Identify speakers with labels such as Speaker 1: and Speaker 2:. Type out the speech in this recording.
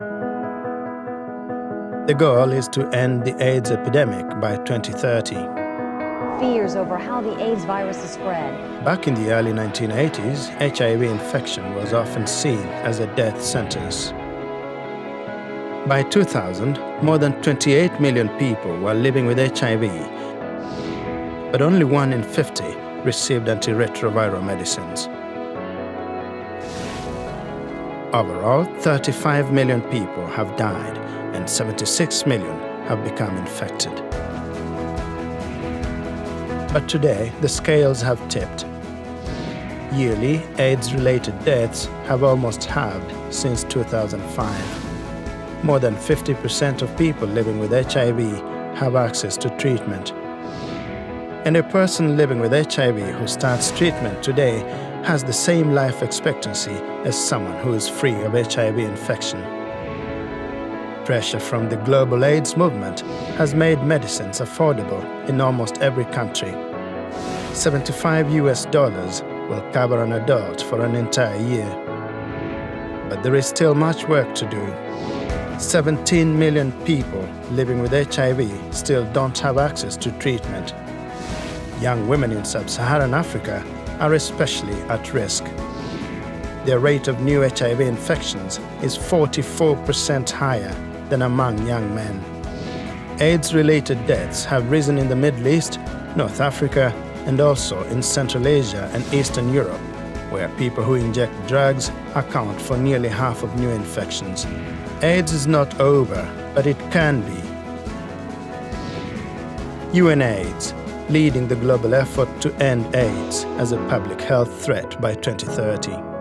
Speaker 1: The goal is to end the AIDS epidemic by 2030.
Speaker 2: Fears over how the AIDS virus is spread.
Speaker 1: Back in the early 1980s, HIV infection was often seen as a death sentence. By 2000, more than 28 million people were living with HIV, but only 1 in 50 received antiretroviral medicines. Overall, 35 million people have died and 76 million have become infected. But today, the scales have tipped. Yearly, AIDS-related deaths have almost halved since 2005. More than 50% of people living with HIV have access to treatment. And a person living with HIV who starts treatment today has the same life expectancy as someone who is free of HIV infection. Pressure from the global AIDS movement has made medicines affordable in almost every country. $75 will cover an adult for an entire year. But there is still much work to do. 17 million people living with HIV still don't have access to treatment. Young women in sub-Saharan Africa are especially at risk. Their rate of new HIV infections is 44% higher than among young men. AIDS-related deaths have risen in the Middle East, North Africa, and also in Central Asia and Eastern Europe, where people who inject drugs account for nearly half of new infections. AIDS is not over, but it can be. UNAIDS, leading the global effort to end AIDS as a public health threat by 2030.